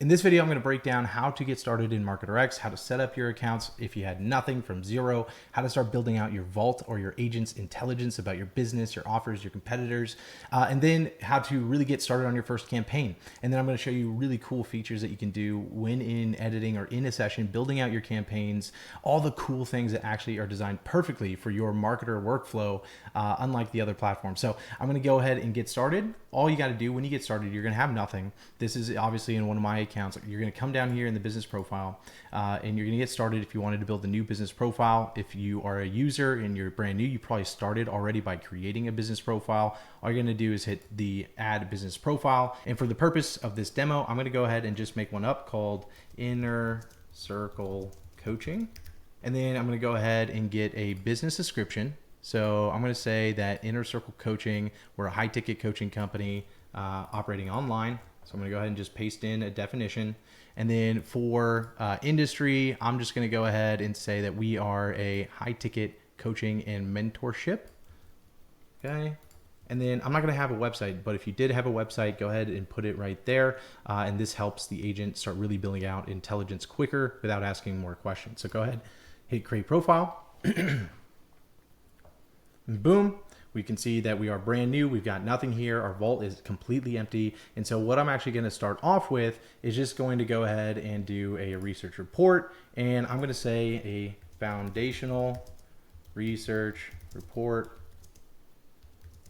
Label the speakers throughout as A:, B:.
A: In this video, I'm going to break down how to get started in MarketerX, how to set up your accounts if you had nothing from zero, how to start building out your vault or your agent's intelligence about your business, your offers, your competitors, and then how to really get started on your first campaign. And then I'm going to show you really cool features that you can do when in editing or in a session, building out your campaigns, all the cool things that actually are designed perfectly for your marketer workflow, unlike the other platforms. So I'm going to go ahead and get started. All you got to do when you get started, you're going to have nothing. This is obviously in one of my accounts. You're going to come down here in the business profile and you're going to get started if you wanted to build a new business profile. If you are a user and you're brand new, you probably started already by creating a business profile. All you're going to do is hit the add business profile. And for the purpose of this demo, I'm going to go ahead and just make one up called Inner Circle Coaching. And then I'm going to go ahead and get a business description. So I'm going to say that Inner Circle Coaching, we're a high ticket coaching company operating online. So I'm going to go ahead and just paste in a definition. And then for industry, I'm just going to go ahead and say that we are a high ticket coaching and mentorship. Okay. And then I'm not going to have a website, but if you did have a website, go ahead and put it right there. And this helps the agent start really building out intelligence quicker without asking more questions. So go ahead, hit create profile. Boom. We can see that we are brand new. We've got nothing here. Our vault is completely empty. And so what I'm actually going to start off with is just going to go ahead and do a research report. And I'm going to say a foundational research report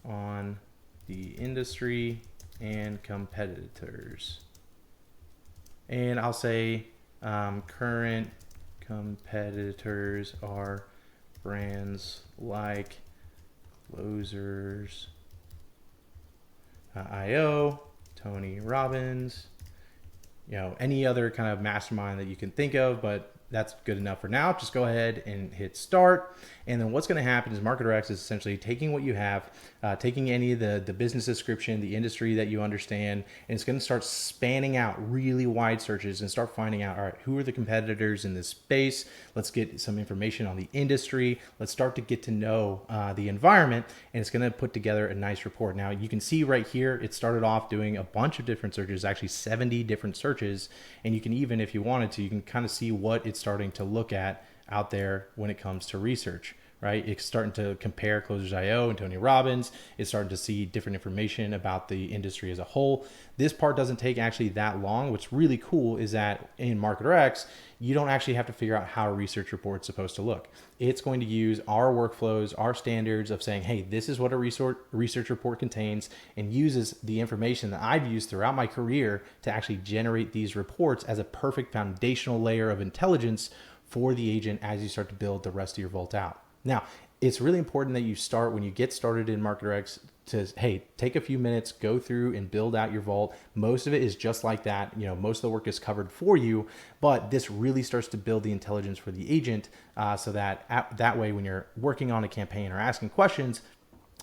A: on the industry and competitors. And I'll say current competitors are brands like Closers, IO, Tony Robbins, any other kind of mastermind that you can think of, but that's good enough for now. Just go ahead and hit start. And then what's going to happen is MarketerX is essentially taking what you have, taking any of the business description, the industry that you understand, and it's going to start spanning out really wide searches and start finding out, all right, who are the competitors in this space? Let's get some information on the industry. Let's start to get to know the environment, and it's going to put together a nice report. Now you can see right here, it started off doing a bunch of different searches, actually 70 different searches. And you can even, if you wanted to, you can kind of see what it's starting to look at out there when it comes to research, right? It's starting to compare Closers.io and Tony Robbins. It's starting to see different information about the industry as a whole. This part doesn't take actually that long. What's really cool is that in MarketerX, you don't actually have to figure out how a research report's supposed to look. It's going to use our workflows, our standards of saying, hey, this is what a research report contains, and uses the information that I've used throughout my career to actually generate these reports as a perfect foundational layer of intelligence for the agent as you start to build the rest of your vault out. Now, it's really important that you start when you get started in MarketerX to, hey, take a few minutes, go through and build out your vault. Most of it is just like that. Most of the work is covered for you, but this really starts to build the intelligence for the agent so that that way when you're working on a campaign or asking questions,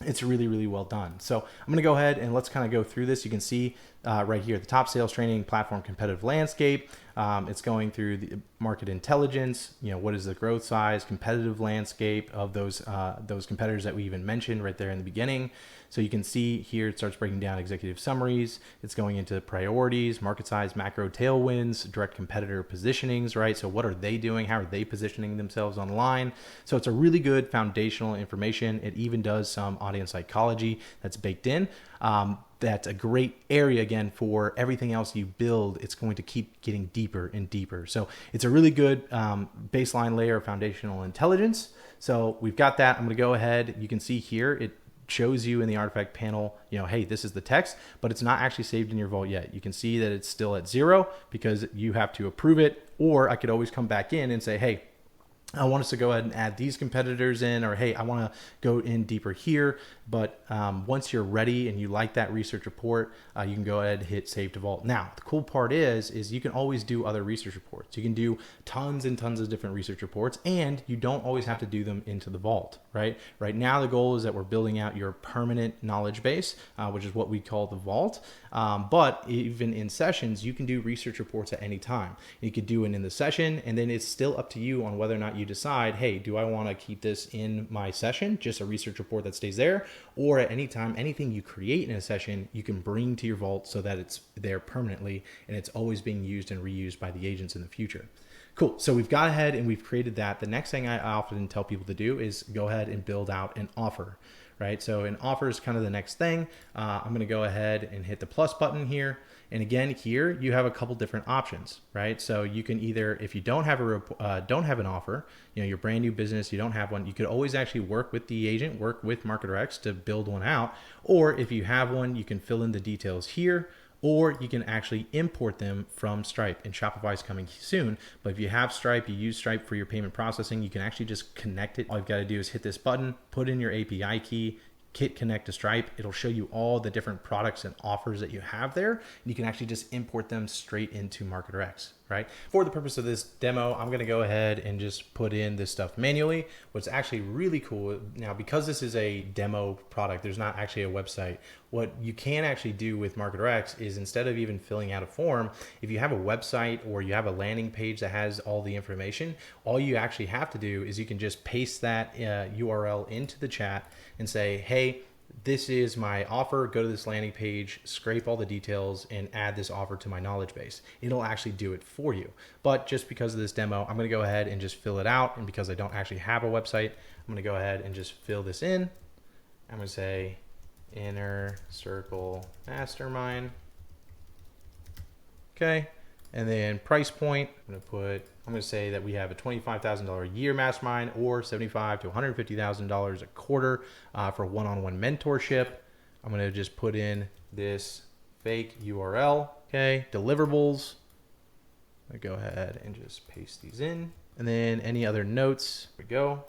A: it's really, really well done. So I'm going to go ahead and let's kind of go through this. You can see right here, the top sales training platform competitive landscape. It's going through the market intelligence. What is the growth size, competitive landscape of those competitors that we even mentioned right there in the beginning. So you can see here, it starts breaking down executive summaries. It's going into priorities, market size, macro tailwinds, direct competitor positionings, right? So what are they doing? How are they positioning themselves online? So it's a really good foundational information. It even does some audience psychology that's baked in. That's a great area again for everything else you build. It's going to keep getting deeper and deeper. So it's a really good baseline layer of foundational intelligence. So we've got that. I'm going to go ahead. You can see here, it shows you in the artifact panel, hey, this is the text, but it's not actually saved in your vault yet. You can see that it's still at 0 because you have to approve it. Or I could always come back in and say, hey, I want us to go ahead and add these competitors in, or hey, I want to go in deeper here. But once you're ready and you like that research report, you can go ahead and hit save to vault. Now, the cool part is you can always do other research reports. You can do tons and tons of different research reports, and you don't always have to do them into the vault, right? Right now, the goal is that we're building out your permanent knowledge base, which is what we call the vault. But even in sessions, you can do research reports at any time. You could do it in the session, and then it's still up to you on whether or not you decide, hey, do I want to keep this in my session, just a research report that stays there, or at any time, anything you create in a session, you can bring to your vault so that it's there permanently and it's always being used and reused by the agents in the future. Cool. So we've got ahead and we've created that. The next thing I often tell people to do is go ahead and build out an offer, right? So an offer is kind of the next thing. I'm going to go ahead and hit the plus button here. And again, here you have a couple different options, right? So you can either, if you don't have an offer, you're brand new business, you don't have one, you could always actually work with the agent, work with MarketerX to build one out. Or if you have one, you can fill in the details here, or you can actually import them from Stripe, and Shopify is coming soon. But if you have Stripe, you use Stripe for your payment processing, you can actually just connect it. All you've got to do is hit this button, put in your API key, hit connect to Stripe. It'll show you all the different products and offers that you have there. And you can actually just import them straight into MarketerX, right? For the purpose of this demo, I'm going to go ahead and just put in this stuff manually. What's actually really cool now, because this is a demo product, there's not actually a website. What you can actually do with MarketerX is, instead of even filling out a form, if you have a website or you have a landing page that has all the information, all you actually have to do is you can just paste that URL into the chat and say, hey, this is my offer, go to this landing page, scrape all the details, and add this offer to my knowledge base. It'll actually do it for you. But just because of this demo, I'm gonna go ahead and just fill it out. And because I don't actually have a website, I'm gonna go ahead and just fill this in. I'm gonna say Inner Circle Mastermind. Okay, and then price point, I'm gonna say that we have a $25,000 a year mastermind, or $75,000 to $150,000 a quarter for one-on-one mentorship. I'm gonna just put in this fake URL, okay, deliverables. I'm gonna go ahead and just paste these in. And then any other notes, here we go.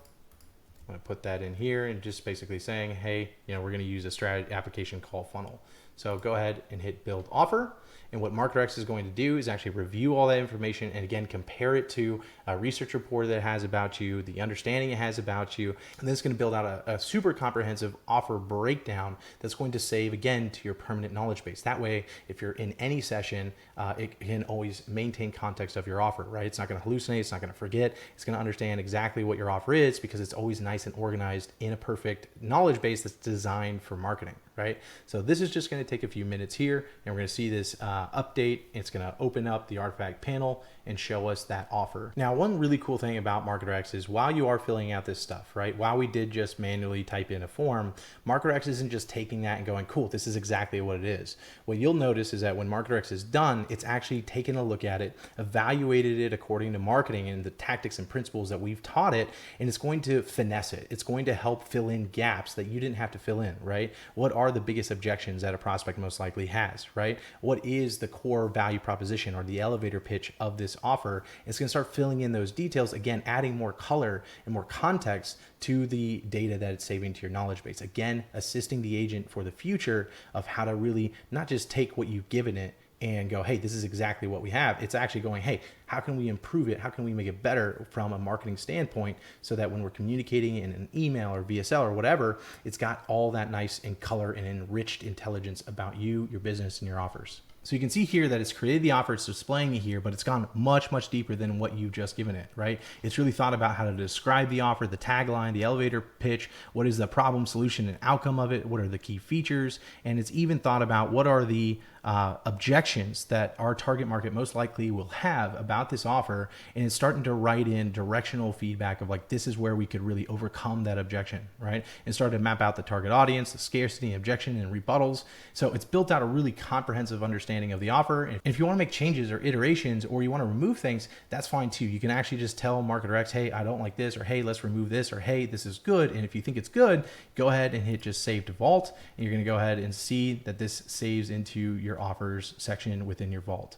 A: I'm gonna put that in here and just basically saying, hey, we're gonna use a strategy application call funnel. So go ahead and hit build offer. And what MarketerX is going to do is actually review all that information and again, compare it to a research report that it has about you, the understanding it has about you. And then it's going to build out a super comprehensive offer breakdown that's going to save again to your permanent knowledge base. That way, if you're in any session, it can always maintain context of your offer, right? It's not going to hallucinate. It's not going to forget. It's going to understand exactly what your offer is, because it's always nice and organized in a perfect knowledge base that's designed for marketing, right? So this is just going to take a few minutes here, and we're going to see this update. It's going to open up the artifact panel and show us that offer. Now, one really cool thing about MarketerX is, while you are filling out this stuff, right? While we did just manually type in a form, MarketerX isn't just taking that and going, cool, this is exactly what it is. What you'll notice is that when MarketerX is done, it's actually taken a look at it, evaluated it according to marketing and the tactics and principles that we've taught it, and it's going to finesse it. It's going to help fill in gaps that you didn't have to fill in, right? What are the biggest objections that a prospect most likely has, right? What is the core value proposition or the elevator pitch of this offer? It's going to start filling in those details, again, adding more color and more context to the data that it's saving to your knowledge base. Again, assisting the agent for the future of how to really not just take what you've given it and go, hey, this is exactly what we have. It's actually going, hey, how can we improve it? How can we make it better from a marketing standpoint, so that when we're communicating in an email or VSL or whatever, it's got all that nice and color and enriched intelligence about you, your business, and your offers. So you can see here that it's created the offer, it's displaying it here, but it's gone much, much deeper than what you've just given it, right? It's really thought about how to describe the offer, the tagline, the elevator pitch, what is the problem, solution, and outcome of it, what are the key features, and it's even thought about what are the objections that our target market most likely will have about this offer, and it's starting to write in directional feedback of like, this is where we could really overcome that objection, right? And start to map out the target audience, the scarcity, objection, and rebuttals. So it's built out a really comprehensive understanding of the offer. And if you want to make changes or iterations, or you want to remove things, that's fine too. You can actually just tell MarketerX, hey, I don't like this, or hey, let's remove this, or hey, this is good. And if you think it's good, go ahead and hit just save to vault, and you're going to go ahead and see that this saves into your offers section within your vault.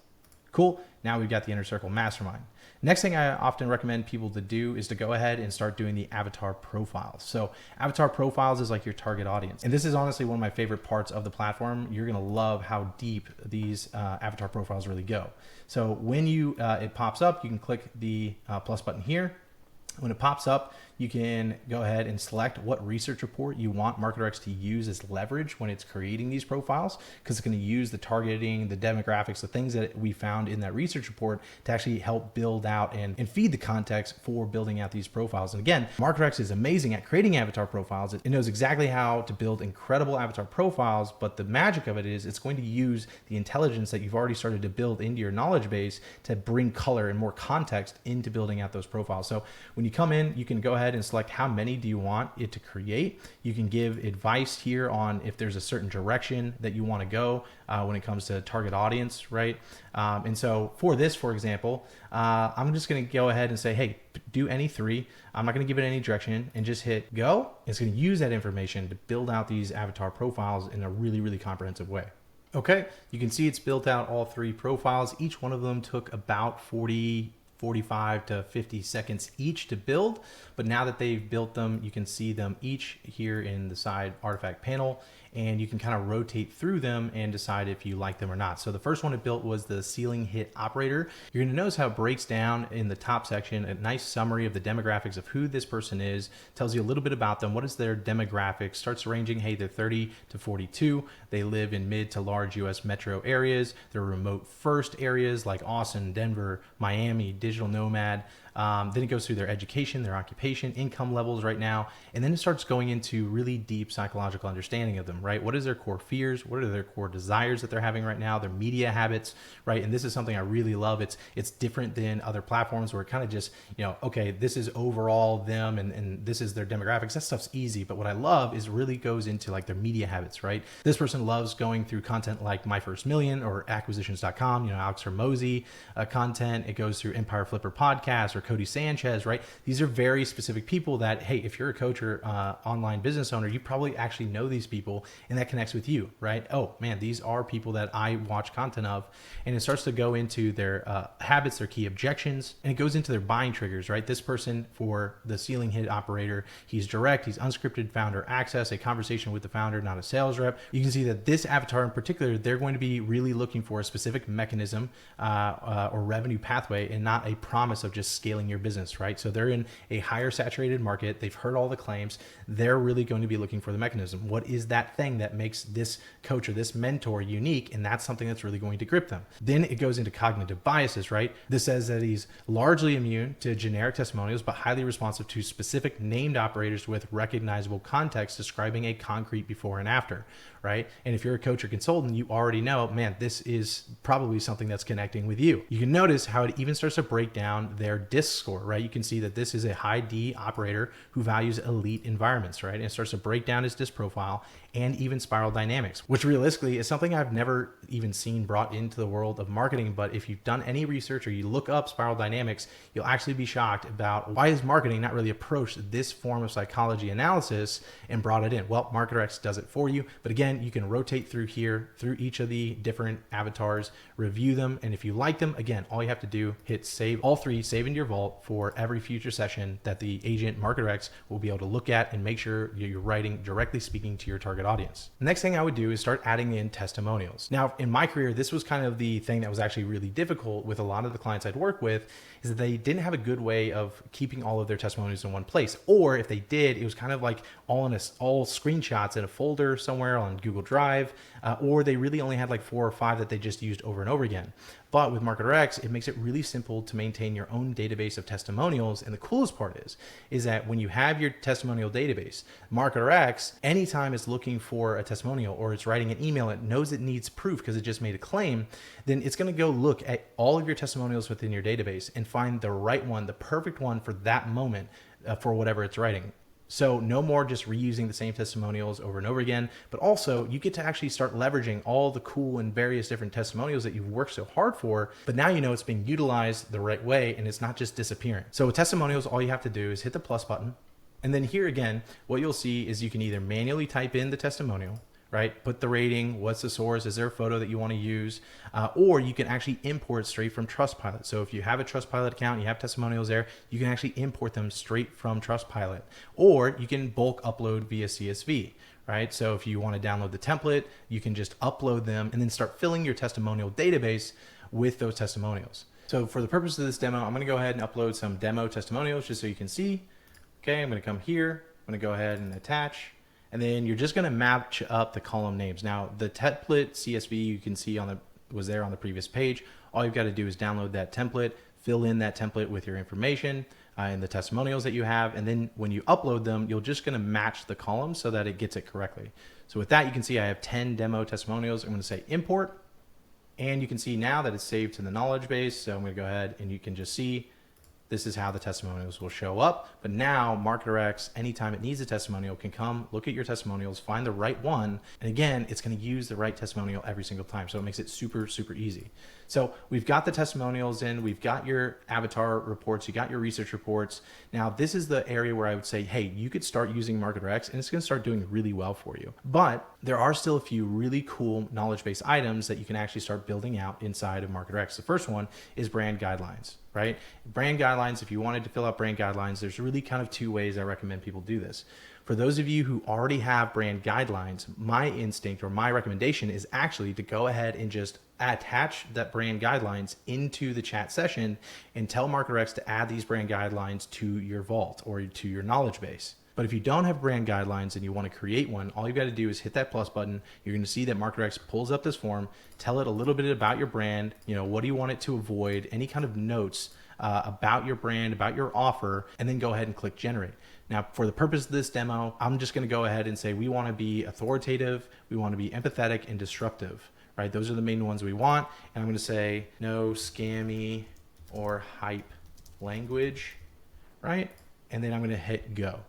A: Cool. Now we've got the Inner Circle Mastermind. Next thing I often recommend people to do is to go ahead and start doing the avatar profiles. So avatar profiles is like your target audience. And this is honestly one of my favorite parts of the platform. You're going to love how deep these avatar profiles really go. So when it pops up, you can click the plus button here. When it pops up, you can go ahead and select what research report you want MarketerX to use as leverage when it's creating these profiles, because it's going to use the targeting, the demographics, the things that we found in that research report to actually help build out and feed the context for building out these profiles. And again, MarketerX is amazing at creating avatar profiles. It knows exactly how to build incredible avatar profiles, but the magic of it is it's going to use the intelligence that you've already started to build into your knowledge base to bring color and more context into building out those profiles. So when you come in, you can go ahead and select how many do you want it to create. You can give advice here on if there's a certain direction that you want to go when it comes to target audience, right? And so for this, for example, I'm just going to go ahead and say, hey, do any 3. I'm not going to give it any direction, and just hit go. It's going to use that information to build out these avatar profiles in a really, really comprehensive way. Okay, you can see it's built out all 3 profiles. Each one of them took about 45 to 50 seconds each to build, but now that they've built them, you can see them each here in the side artifact panel, and you can kind of rotate through them and decide if you like them or not. So the first one it built was the ceiling hit operator. You're going to notice how it breaks down in the top section, a nice summary of the demographics of who this person is, tells you a little bit about them, what is their demographics, starts ranging, hey, they're 30 to 42, they live in mid to large US metro areas, they're remote first areas like Austin, Denver, Miami, digital nomad. Then it goes through their education, their occupation, income levels right now, and then it starts going into really deep psychological understanding of them, right? What is their core fears? What are their core desires that they're having right now? Their media habits, right? And this is something I really love. It's different than other platforms where it kind of just, okay, this is overall them and this is their demographics. That stuff's easy. But what I love is really goes into like their media habits, right? This person loves going through content like My First Million or acquisitions.com, Alex Hormozy content. It goes through Empire Flipper podcast or Cody Sanchez, right? These are very specific people that, hey, if you're a coach or online business owner, you probably actually know these people and that connects with you, right? Oh man, these are people that I watch content of. And it starts to go into their habits, their key objections, and it goes into their buying triggers, right? This person for the ceiling hit operator, he's direct, he's unscripted founder access, a conversation with the founder, not a sales rep. You can see that this avatar in particular, they're going to be really looking for a specific mechanism or revenue pathway and not a promise of just scaling your business, right? So they're in a higher saturated market. They've heard all the claims. They're really going to be looking for the mechanism. What is that thing that makes this coach or this mentor unique? And that's something that's really going to grip them. Then it goes into cognitive biases, right? This says that he's largely immune to generic testimonials, but highly responsive to specific named operators with recognizable context describing a concrete before and after, right? And if you're a coach or consultant, you already know, man, this is probably something that's connecting with you. You can notice how it even starts to break down their DISC score, right? You can see that this is a high D operator who values elite environments, right? And it starts to break down his DISC profile and even spiral dynamics, which realistically is something I've never even seen brought into the world of marketing. But if you've done any research or you look up spiral dynamics, you'll actually be shocked about why is marketing not really approached this form of psychology analysis and brought it in. Well, MarketerX does it for you. But again, you can rotate through here, through each of the different avatars, review them. And if you like them, again, all you have to do, hit save, all 3, save into your vault for every future session that the agent MarketerX will be able to look at and make sure you're writing directly speaking to your target audience. The next thing I would do is start adding in testimonials. Now, in my career, this was kind of the thing that was actually really difficult with a lot of the clients I'd work with, is that they didn't have a good way of keeping all of their testimonials in one place. Or if they did, it was kind of like all screenshots in a folder somewhere on Google Drive, or they really only had like 4 or 5 that they just used over and over again. But with MarketerX, it makes it really simple to maintain your own database of testimonials. And the coolest part is that when you have your testimonial database, MarketerX, anytime it's looking for a testimonial or it's writing an email, it knows it needs proof because it just made a claim, then it's going to go look at all of your testimonials within your database and find the right one, the perfect one for that moment for whatever it's writing. So no more just reusing the same testimonials over and over again, but also you get to actually start leveraging all the cool and various different testimonials that you've worked so hard for, but now you know it's being utilized the right way and it's not just disappearing. So with testimonials, all you have to do is hit the plus button. And then here again, what you'll see is you can either manually type in the testimonial, right? Put the rating, what's the source, is there a photo that you want to use? Or you can actually import straight from Trustpilot. So if you have a Trustpilot account, you have testimonials there, you can actually import them straight from Trustpilot. Or you can bulk upload via CSV, right? So if you want to download the template, you can just upload them and then start filling your testimonial database with those testimonials. So for the purpose of this demo, I'm going to go ahead and upload some demo testimonials just so you can see. Okay, I'm going to come here. I'm going to go ahead and attach. And then you're just going to match up the column names. Now, the template CSV you can see was there on the previous page. All you've got to do is download that template, fill in that template with your information and the testimonials that you have. And then when you upload them, you're just going to match the columns so that it gets it correctly. So with that, you can see I have 10 demo testimonials. I'm going to say import. And you can see now that it's saved to the knowledge base. So I'm going to go ahead and you can just see this is how the testimonials will show up. But now MarketerX, anytime it needs a testimonial, can come look at your testimonials, find the right one. And again, it's going to use the right testimonial every single time. So it makes it super, super easy. So we've got the testimonials in, we've got your avatar reports, you got your research reports. Now this is the area where I would say, hey, you could start using MarketerX and it's going to start doing really well for you. But there are still a few really cool knowledge-based items that you can actually start building out inside of MarketerX. The first one is brand guidelines, right? Brand guidelines, if you wanted to fill out brand guidelines, there's really kind of two ways I recommend people do this. For those of you who already have brand guidelines, my instinct or my recommendation is actually to go ahead and just attach that brand guidelines into the chat session and tell MarketerX to add these brand guidelines to your vault or to your knowledge base. But if you don't have brand guidelines and you want to create one, all you've got to do is hit that plus button. You're going to see that MarketerX pulls up this form, tell it a little bit about your brand, what do you want it to avoid, any kind of notes about your brand, about your offer, and then go ahead and click generate. Now, for the purpose of this demo, I'm just going to go ahead and say we want to be authoritative, we want to be empathetic and disruptive, right? Those are the main ones we want. And I'm going to say no scammy or hype language, right? And then I'm going to hit go.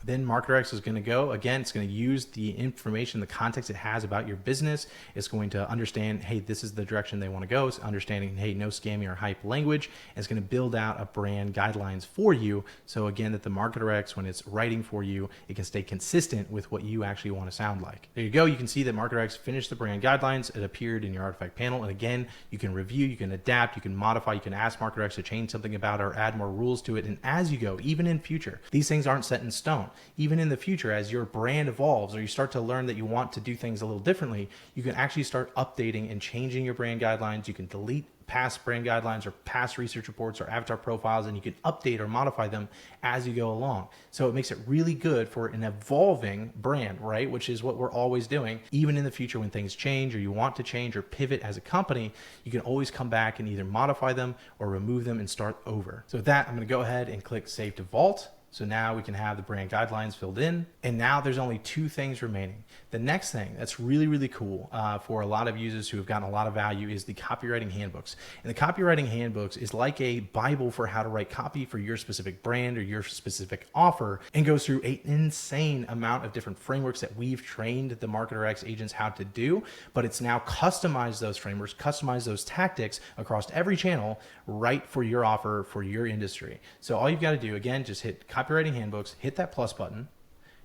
A: Then MarketerX is going to go, again, it's going to use the information, the context it has about your business. It's going to understand, hey, this is the direction they want to go. It's understanding, hey, no scammy or hype language. And it's going to build out a brand guidelines for you. So again, that the MarketerX, when it's writing for you, it can stay consistent with what you actually want to sound like. There you go. You can see that MarketerX finished the brand guidelines. It appeared in your artifact panel. And again, you can review, you can adapt, you can modify, you can ask MarketerX to change something about or add more rules to it. And as you go, even in future, these things aren't set in stone. Even in the future, as your brand evolves or you start to learn that you want to do things a little differently, you can actually start updating and changing your brand guidelines. You can delete past brand guidelines or past research reports or avatar profiles, and you can update or modify them as you go along. So it makes it really good for an evolving brand, right? Which is what we're always doing. Even in the future when things change or you want to change or pivot as a company, you can always come back and either modify them or remove them and start over. So with that, I'm going to go ahead and click Save to Vault. So now we can have the brand guidelines filled in. And now there's only two things remaining. The next thing that's really, really cool for a lot of users who have gotten a lot of value is the copywriting handbooks. And the copywriting handbooks is like a Bible for how to write copy for your specific brand or your specific offer, and goes through an insane amount of different frameworks that we've trained the MarketerX agents how to do. But it's now customized those frameworks, customized those tactics across every channel right for your offer, for your industry. So all you've got to do, again, just hit Copywriting Handbooks, hit that plus button,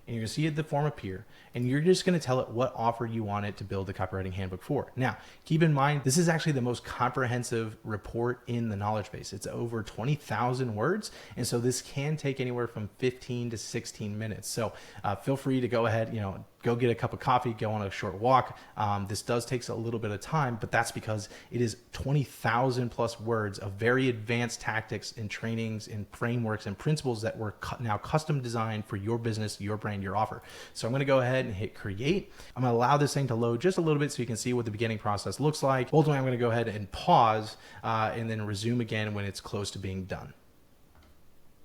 A: and you're going to see the form appear, and you're just going to tell it what offer you want it to build the copywriting handbook for. Now, keep in mind, this is actually the most comprehensive report in the knowledge base. It's over 20,000 words, and so this can take anywhere from 15 to 16 minutes. So feel free to go ahead, go get a cup of coffee, go on a short walk. This does take a little bit of time, but that's because it is 20,000 plus words of very advanced tactics and trainings and frameworks and principles that were now custom designed for your business, your brand, your offer. So I'm going to go ahead and hit create. I'm going to allow this thing to load just a little bit so you can see what the beginning process looks like. Ultimately, I'm going to go ahead and pause and then resume again when it's close to being done.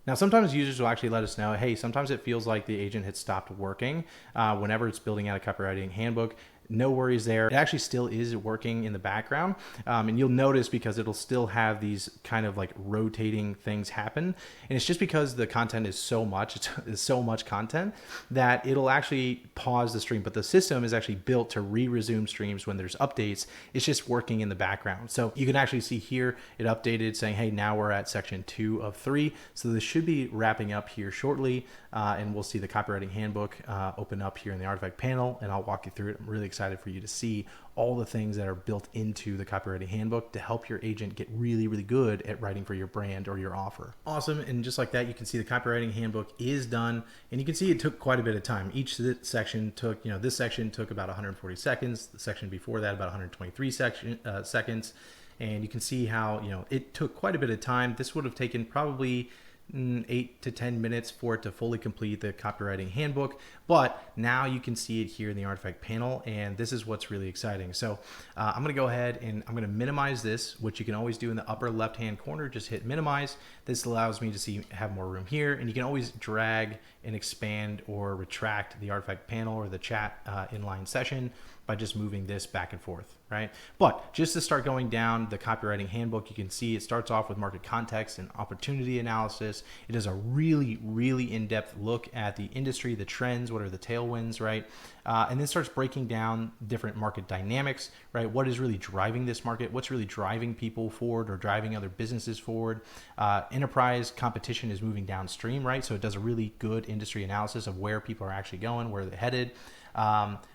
A: Now, sometimes users will actually let us know, hey, sometimes it feels like the agent had stopped working whenever it's building out a copywriting handbook. No worries there. It actually still is working in the background. And you'll notice because it'll still have these kind of like rotating things happen. And it's just because the content is so much, it's so much content that it'll actually pause the stream. But the system is actually built to re-resume streams when there's updates. It's just working in the background. So you can actually see here, it updated saying, hey, now we're at section 2 of 3. So this should be wrapping up here shortly. And we'll see the copywriting handbook open up here in the artifact panel, and I'll walk you through it. I'm really excited for you to see all the things that are built into the copywriting handbook to help your agent get really, really good at writing for your brand or your offer. Awesome. And just like that, you can see the copywriting handbook is done, and you can see it took quite a bit of time. Each section took, this section took about 140 seconds. The section before that, about 123 seconds. And you can see how, it took quite a bit of time. This would have taken probably 8 to 10 minutes for it to fully complete the copywriting handbook, but now you can see it here in the artifact panel, and this is what's really exciting. So I'm going to go ahead and I'm going to minimize this, which you can always do in the upper left hand corner. Just hit minimize. This allows me to have more room here, and you can always drag and expand or retract the artifact panel or the chat inline session by just moving this back and forth, right? But just to start going down the copywriting handbook, you can see it starts off with market context and opportunity analysis. It does a really, really in-depth look at the industry, the trends, what are the tailwinds, right? And then starts breaking down different market dynamics, right? What is really driving this market? What's really driving people forward or driving other businesses forward? Enterprise competition is moving downstream, right? So it does a really good industry analysis of where people are actually going, where they're headed.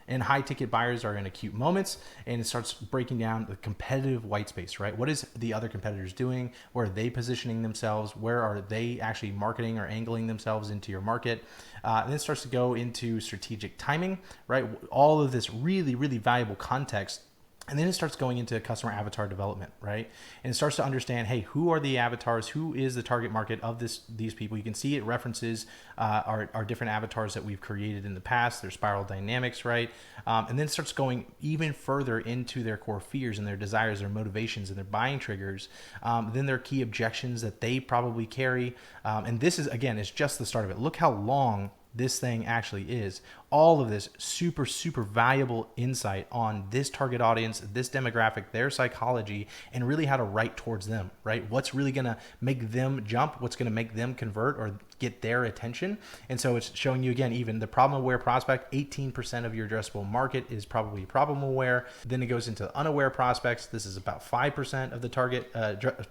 A: And high ticket buyers are in acute moments, and it starts breaking down the competitive white space, right? What is the other competitors doing? Where are they positioning themselves? Where are they actually marketing or angling themselves into your market? And then it starts to go into strategic timing, right? All of this really, really valuable context. And then it starts going into customer avatar development, right? And it starts to understand, hey, who are the avatars? Who is the target market of these people? You can see it references our different avatars that we've created in the past, their spiral dynamics, right? And then it starts going even further into their core fears and their desires, their motivations, and their buying triggers. Then their key objections that they probably carry. And this is, again, it's just the start of it. Look how long this thing actually is. All of this super, super valuable insight on this target audience, this demographic, their psychology, and really how to write towards them, right? What's really gonna make them jump? What's gonna make them convert or get their attention? And so it's showing you, again, even the problem aware prospect, 18% of your addressable market is probably problem aware. Then it goes into unaware prospects. This is about 5% of the target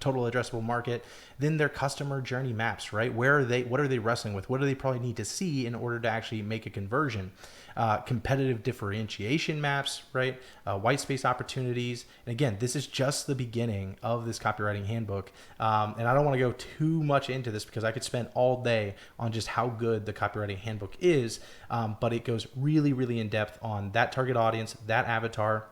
A: total addressable market. Then their customer journey maps, right? Where are they? What are they wrestling with? What do they probably need to see in order to actually make a conversion? Competitive differentiation maps, right? White space opportunities. And again, this is just the beginning of this copywriting handbook. And I don't want to go too much into this because I could spend all day on just how good the copywriting handbook is. But it goes really, really in depth on that target audience, that avatar,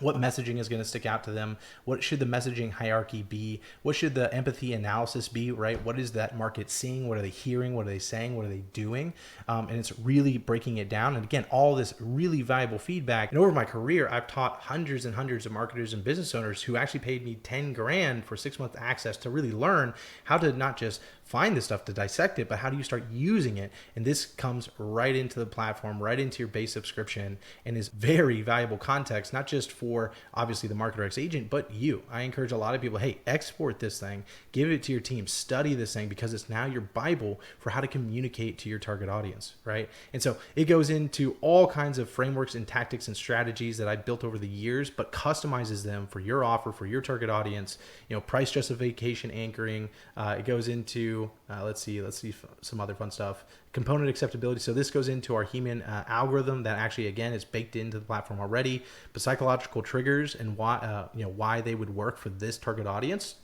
A: what messaging is going to stick out to them? What should the messaging hierarchy be? What should the empathy analysis be, right? What is that market seeing? What are they hearing? What are they saying? What are they doing? And it's really breaking it down. And again, all this really valuable feedback. And over my career, I've taught hundreds and hundreds of marketers and business owners who actually paid me 10 grand for 6-month access to really learn how to not just find this stuff to dissect it, but how do you start using it? And this comes right into the platform, right into your base subscription, and is very valuable context, not just for obviously the MarketerX agent, but you. I encourage a lot of people, hey, export this thing, give it to your team, study this thing, because it's now your Bible for how to communicate to your target audience, right? And so it goes into all kinds of frameworks and tactics and strategies that I built over the years, but customizes them for your offer, for your target audience, price justification anchoring. It goes into let's see some other fun stuff. Component acceptability. So this goes into our He-Man algorithm that actually, again, is baked into the platform already. But psychological triggers and why they would work for this target audience.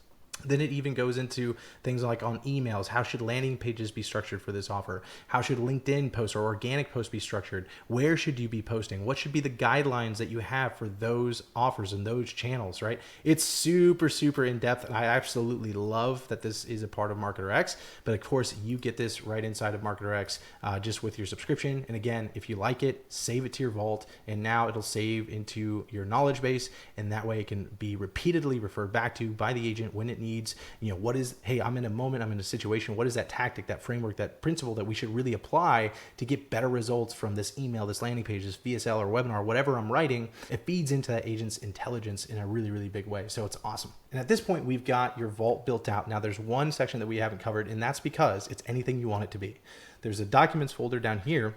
A: Then it even goes into things like on emails. How should landing pages be structured for this offer? How should LinkedIn posts or organic posts be structured? Where should you be posting? What should be the guidelines that you have for those offers and those channels, right? It's super, super in depth. And I absolutely love that this is a part of MarketerX. But of course, you get this right inside of MarketerX just with your subscription. And again, if you like it, save it to your vault. And now it'll save into your knowledge base. And that way it can be repeatedly referred back to by the agent when it needs. What is, hey, I'm in a moment, I'm in a situation. What is that tactic, that framework, that principle that we should really apply to get better results from this email, this landing page, this VSL or webinar, whatever I'm writing? It feeds into that agent's intelligence in a really, really big way. So it's awesome. And at this point, we've got your vault built out. Now there's one section that we haven't covered, and that's because it's anything you want it to be. There's a documents folder down here.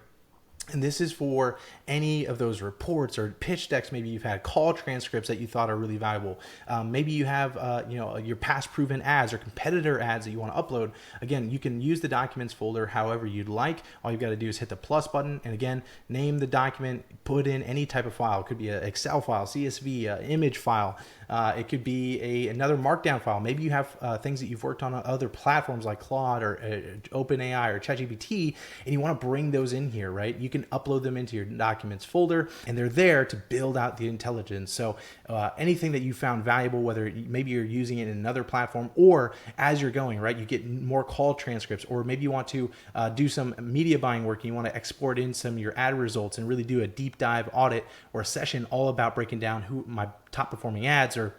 A: And this is for any of those reports or pitch decks. Maybe you've had call transcripts that you thought are really valuable. Maybe you have, your past proven ads or competitor ads that you want to upload. Again, you can use the documents folder however you'd like. All you've got to do is hit the plus button. And again, name the document, put in any type of file. It could be an Excel file, CSV, image file. It could be another markdown file. Maybe you have things that you've worked on other platforms like Claude or OpenAI or ChatGPT, and you want to bring those in here, right? You can upload them into your documents folder, and they're there to build out the intelligence. So anything that you found valuable, whether maybe you're using it in another platform, or as you're going, right, you get more call transcripts, or maybe you want to do some media buying work and you want to export in some of your ad results and really do a deep dive audit or a session all about breaking down who my top performing ads or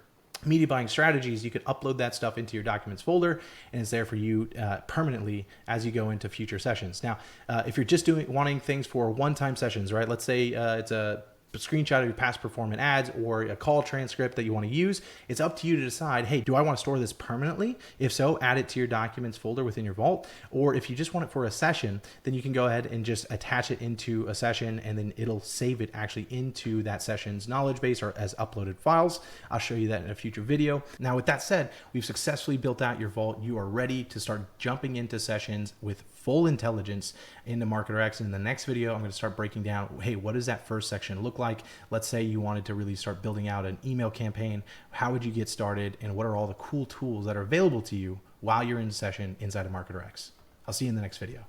A: media buying strategies. You could upload that stuff into your documents folder, and it's there for you permanently as you go into future sessions. Now, if you're just wanting things for one-time sessions, right? Let's say it's a screenshot of your past performing ads or a call transcript that you want to use. It's up to you to decide, hey, do I want to store this permanently? If so, add it to your documents folder within your vault. Or if you just want it for a session, then you can go ahead and just attach it into a session, and then it'll save it actually into that session's knowledge base or as uploaded files. I'll show you that in a future video. Now, with that said, we've successfully built out your vault. You are ready to start jumping into sessions with full intelligence into MarketerX. And in the next video, I'm going to start breaking down, hey, what does that first section look like? Let's say you wanted to really start building out an email campaign. How would you get started? And what are all the cool tools that are available to you while you're in session inside of MarketerX? I'll see you in the next video.